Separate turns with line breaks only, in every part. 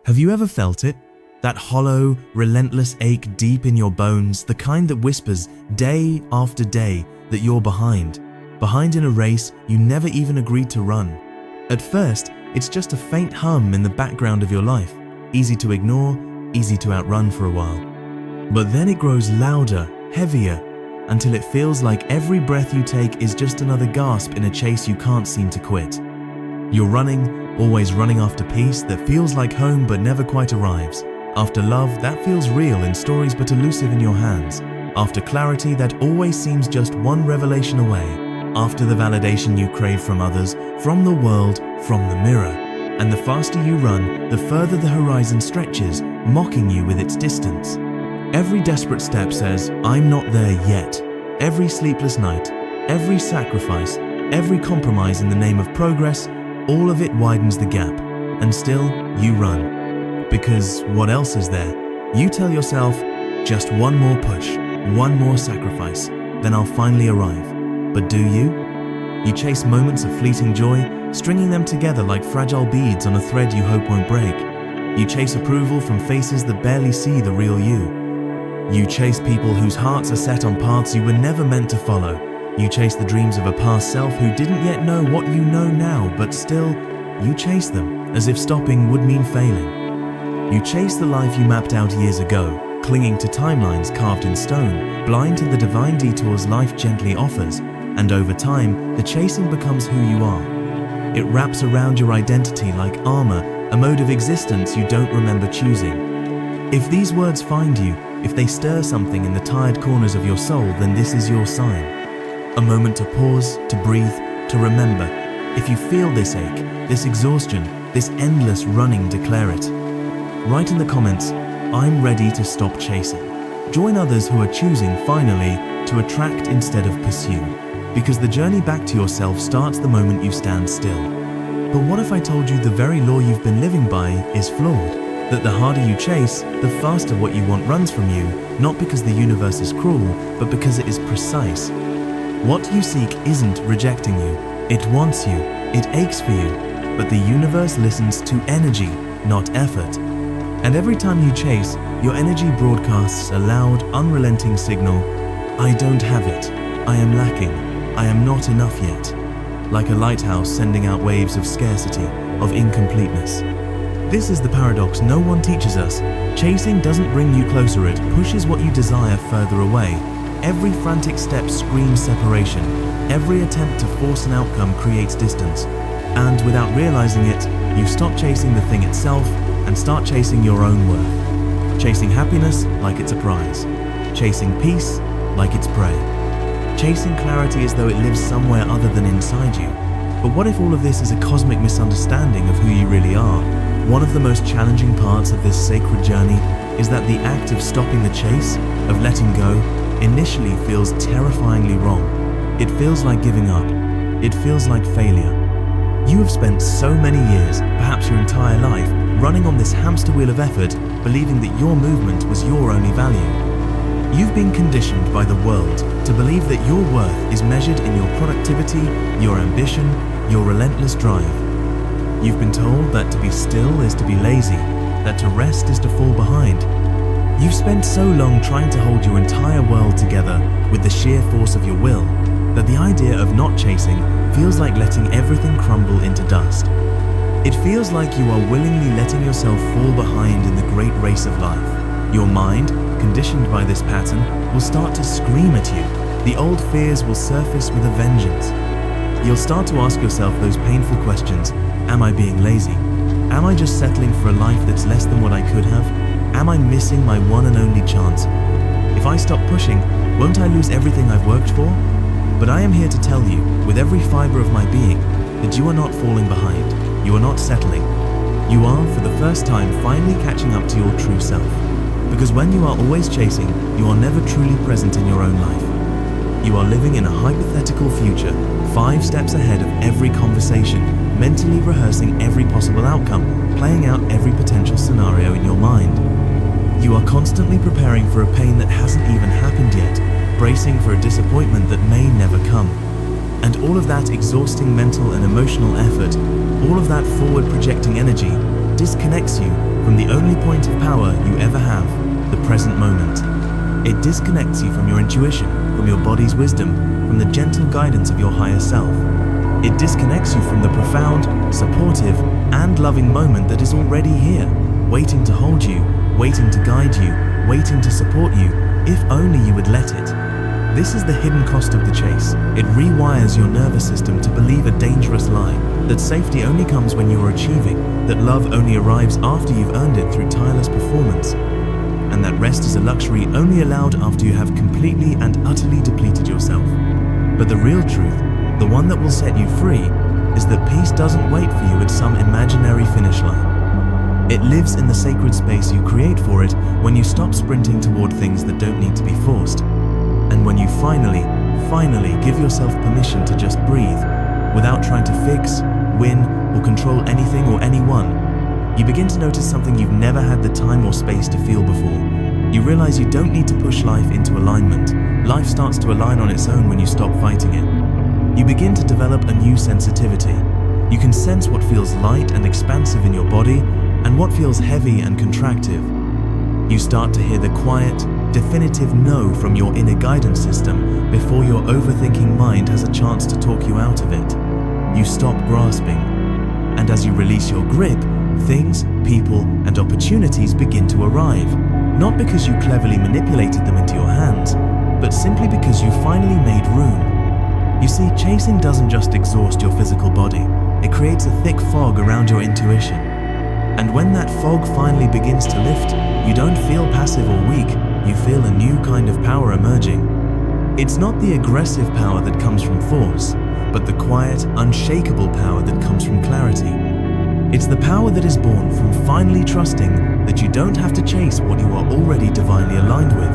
Have you ever felt it? That hollow, relentless ache deep in your bones, the kind that whispers day after day that you're behind in a race you never even agreed to run. At first, it's just a faint hum in the background of your life, easy to ignore, easy to outrun for a while. But then it grows louder, heavier, until it feels like every breath you take is just another gasp in a chase you can't seem to quit. You're running, always running after peace that feels like home but never quite arrives. After love that feels real in stories but elusive in your hands. After clarity that always seems just one revelation away. After the validation you crave from others, from the world, from the mirror. And the faster you run, the further the horizon stretches, mocking you with its distance. Every desperate step says, I'm not there yet. Every sleepless night, every sacrifice, every compromise in the name of progress, all of it widens the gap. And still, you run. Because what else is there? You tell yourself, just one more push, one more sacrifice, then I'll finally arrive. But do you? You chase moments of fleeting joy, stringing them together like fragile beads on a thread you hope won't break. You chase approval from faces that barely see the real you. You chase people whose hearts are set on paths you were never meant to follow. You chase the dreams of a past self who didn't yet know what you know now, but still, you chase them as if stopping would mean failing. You chase the life you mapped out years ago, clinging to timelines carved in stone, blind to the divine detours life gently offers, and over time, the chasing becomes who you are. It wraps around your identity like armor, a mode of existence you don't remember choosing. If these words find you, if they stir something in the tired corners of your soul, then this is your sign. A moment to pause, to breathe, to remember. If you feel this ache, this exhaustion, this endless running, declare it. Write in the comments, I'm ready to stop chasing. Join others who are choosing, finally, to attract instead of pursue. Because the journey back to yourself starts the moment you stand still. But what if I told you the very law you've been living by is flawed? That the harder you chase, the faster what you want runs from you, not because the universe is cruel, but because it is precise. What you seek isn't rejecting you. It wants you. It aches for you. But the universe listens to energy, not effort. And every time you chase, your energy broadcasts a loud, unrelenting signal. I don't have it. I am lacking. I am not enough yet. Like a lighthouse sending out waves of scarcity, of incompleteness. This is the paradox no one teaches us. Chasing doesn't bring you closer, it pushes what you desire further away. Every frantic step screams separation. Every attempt to force an outcome creates distance. And without realizing it, you stop chasing the thing itself and start chasing your own worth. Chasing happiness like it's a prize. Chasing peace like it's prey. Chasing clarity as though it lives somewhere other than inside you. But what if all of this is a cosmic misunderstanding of who you really are? One of the most challenging parts of this sacred journey is that the act of stopping the chase, of letting go, initially feels terrifyingly wrong. It feels like giving up. It feels like failure. You have spent so many years, perhaps your entire life, running on this hamster wheel of effort, believing that your movement was your only value. You've been conditioned by the world to believe that your worth is measured in your productivity, your ambition, your relentless drive. You've been told that to be still is to be lazy, that to rest is to fall behind. You've spent so long trying to hold your entire world together with the sheer force of your will, that the idea of not chasing feels like letting everything crumble into dust. It feels like you are willingly letting yourself fall behind in the great race of life. Your mind, conditioned by this pattern, will start to scream at you. The old fears will surface with a vengeance. You'll start to ask yourself those painful questions. Am I being lazy? Am I just settling for a life that's less than what I could have? Am I missing my one and only chance? If I stop pushing, won't I lose everything I've worked for? But I am here to tell you, with every fiber of my being, that you are not falling behind. You are not settling. You are, for the first time, finally catching up to your true self. Because when you are always chasing, you are never truly present in your own life. You are living in a hypothetical future, 5 steps ahead of every conversation, mentally rehearsing every possible outcome, playing out every potential scenario in your mind. You are constantly preparing for a pain that hasn't even happened yet, bracing for a disappointment that may never come. And all of that exhausting mental and emotional effort, all of that forward projecting energy, disconnects you from the only point of power you ever have, the present moment. It disconnects you from your intuition, from your body's wisdom, from the gentle guidance of your higher self. It disconnects you from the profound, supportive, and loving moment that is already here, waiting to hold you, waiting to guide you, waiting to support you, if only you would let it. This is the hidden cost of the chase. It rewires your nervous system to believe a dangerous lie, that safety only comes when you are achieving, that love only arrives after you've earned it through tireless performance, and that rest is a luxury only allowed after you have completely and utterly depleted yourself. But the real truth, the one that will set you free, is that peace doesn't wait for you at some imaginary finish line. It lives in the sacred space you create for it when you stop sprinting toward things that don't need to be forced. And when you finally give yourself permission to just breathe, without trying to fix, win, or control anything or anyone, you begin to notice something you've never had the time or space to feel before. You realize you don't need to push life into alignment. Life starts to align on its own when you stop fighting it. You begin to develop a new sensitivity. You can sense what feels light and expansive in your body and what feels heavy and contractive. You start to hear the quiet, definitive no from your inner guidance system before your overthinking mind has a chance to talk you out of it. You stop grasping, and as you release your grip, things, people, and opportunities begin to arrive, not because you cleverly manipulated them into your hands, but simply because you finally made room. You see, chasing doesn't just exhaust your physical body, it creates a thick fog around your intuition. And when that fog finally begins to lift, you don't feel passive or weak, you feel a new kind of power emerging. It's not the aggressive power that comes from force, but the quiet, unshakable power that comes from clarity. It's the power that is born from finally trusting that you don't have to chase what you are already divinely aligned with.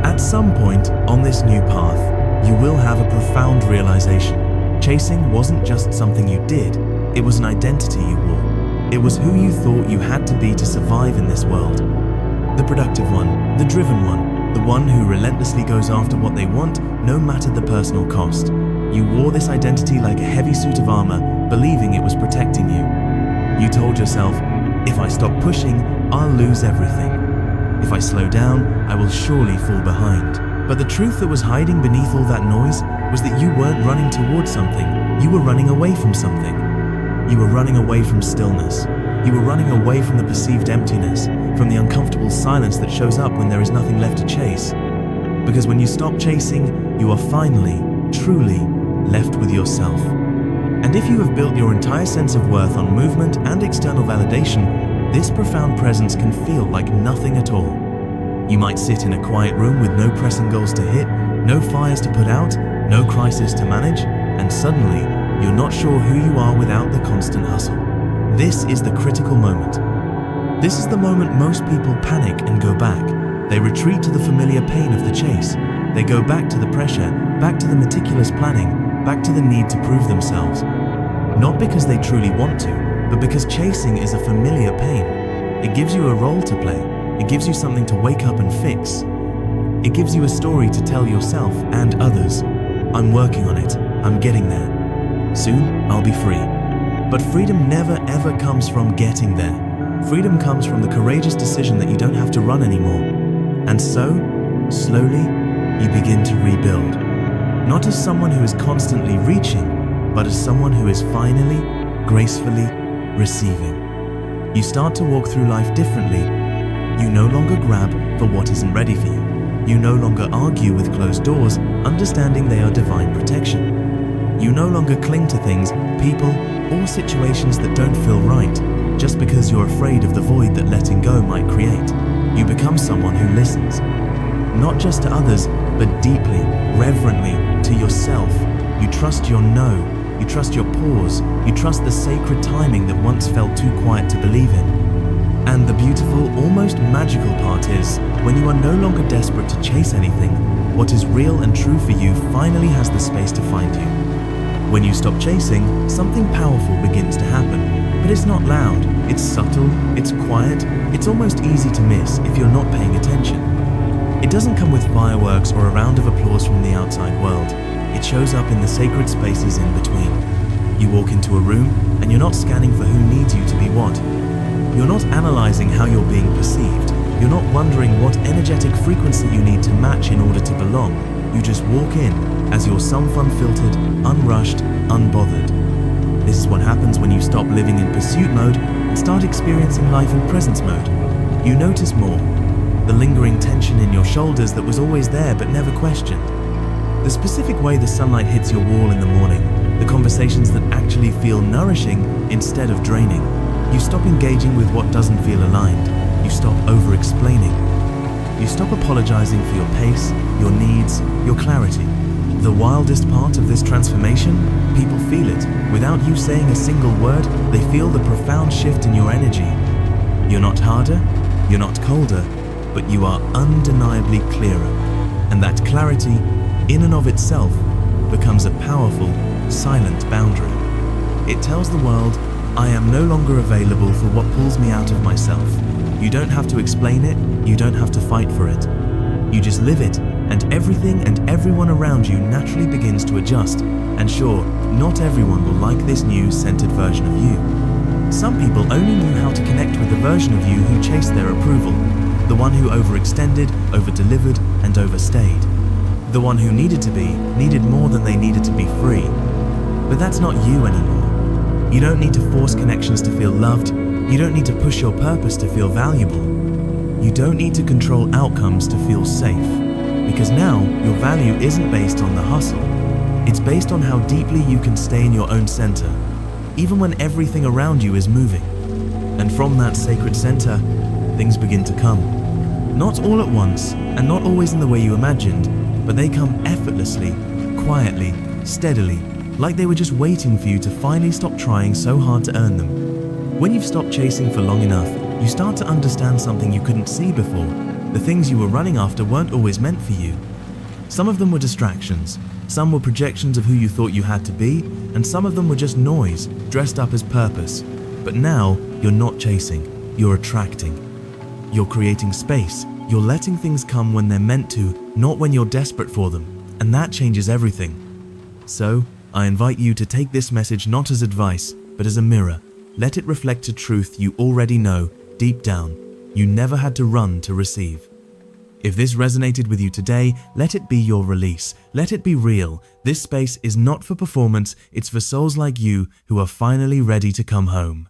At some point on this new path, you will have a profound realization. Chasing wasn't just something you did, it was an identity you wore. It was who you thought you had to be to survive in this world. The productive one, the driven one, the one who relentlessly goes after what they want, no matter the personal cost. You wore this identity like a heavy suit of armor, believing it was protecting you. You told yourself, if I stop pushing, I'll lose everything. If I slow down, I will surely fall behind. But the truth that was hiding beneath all that noise was that you weren't running towards something, you were running away from something. You were running away from stillness. You were running away from the perceived emptiness, from the uncomfortable silence that shows up when there is nothing left to chase. Because when you stop chasing, you are finally, truly left with yourself. And if you have built your entire sense of worth on movement and external validation, this profound presence can feel like nothing at all. You might sit in a quiet room with no pressing goals to hit, no fires to put out, no crisis to manage, and suddenly, you're not sure who you are without the constant hustle. This is the critical moment. This is the moment most people panic and go back. They retreat to the familiar pain of the chase. They go back to the pressure, back to the meticulous planning, back to the need to prove themselves. Not because they truly want to, but because chasing is a familiar pain. It gives you a role to play. It gives you something to wake up and fix. It gives you a story to tell yourself and others. I'm working on it. I'm getting there. Soon, I'll be free. But freedom never ever comes from getting there. Freedom comes from the courageous decision that you don't have to run anymore. And so, slowly, you begin to rebuild. Not as someone who is constantly reaching, but as someone who is finally, gracefully receiving. You start to walk through life differently. You no longer grab for what isn't ready for you. You no longer argue with closed doors, understanding they are divine protection. You no longer cling to things, people, or situations that don't feel right, just because you're afraid of the void that letting go might create. You become someone who listens, not just to others, but deeply, reverently, to yourself. You trust your no, you trust your pause, you trust the sacred timing that once felt too quiet to believe in. And the beautiful, almost magical part is, when you are no longer desperate to chase anything, what is real and true for you finally has the space to find you. When you stop chasing, something powerful begins to happen. But it's not loud, it's subtle, it's quiet, it's almost easy to miss if you're not paying attention. It doesn't come with fireworks or a round of applause from the outside world. It shows up in the sacred spaces in between. You walk into a room and you're not scanning for who needs you to be what. You're not analyzing how you're being perceived. You're not wondering what energetic frequency you need to match in order to belong. You just walk in as you're unfiltered, unrushed, unbothered. This is what happens when you stop living in pursuit mode and start experiencing life in presence mode. You notice more. The lingering tension in your shoulders that was always there but never questioned. The specific way the sunlight hits your wall in the morning. The conversations that actually feel nourishing instead of draining. You stop engaging with what doesn't feel aligned. You stop over-explaining. You stop apologizing for your pace, your needs, your clarity. The wildest part of this transformation, people feel it. Without you saying a single word, they feel the profound shift in your energy. You're not harder, you're not colder, but you are undeniably clearer. And that clarity, in and of itself, becomes a powerful, silent boundary. It tells the world, I am no longer available for what pulls me out of myself. You don't have to explain it, you don't have to fight for it. You just live it, and everything and everyone around you naturally begins to adjust. And sure, not everyone will like this new, centered version of you. Some people only knew how to connect with the version of you who chased their approval, the one who overextended, overdelivered, and overstayed. The one who needed more than they needed to be free. But that's not you anymore. You don't need to force connections to feel loved. You don't need to push your purpose to feel valuable. You don't need to control outcomes to feel safe. Because now, your value isn't based on the hustle. It's based on how deeply you can stay in your own center, even when everything around you is moving. And from that sacred center, things begin to come. Not all at once, and not always in the way you imagined, but they come effortlessly, quietly, steadily, like they were just waiting for you to finally stop trying so hard to earn them. When you've stopped chasing for long enough, you start to understand something you couldn't see before. The things you were running after weren't always meant for you. Some of them were distractions, some were projections of who you thought you had to be, and some of them were just noise, dressed up as purpose. But now, you're not chasing, you're attracting. You're creating space, you're letting things come when they're meant to, not when you're desperate for them, and that changes everything. So, I invite you to take this message not as advice, but as a mirror. Let it reflect a truth you already know, deep down. You never had to run to receive. If this resonated with you today, let it be your release. Let it be real. This space is not for performance, it's for souls like you who are finally ready to come home.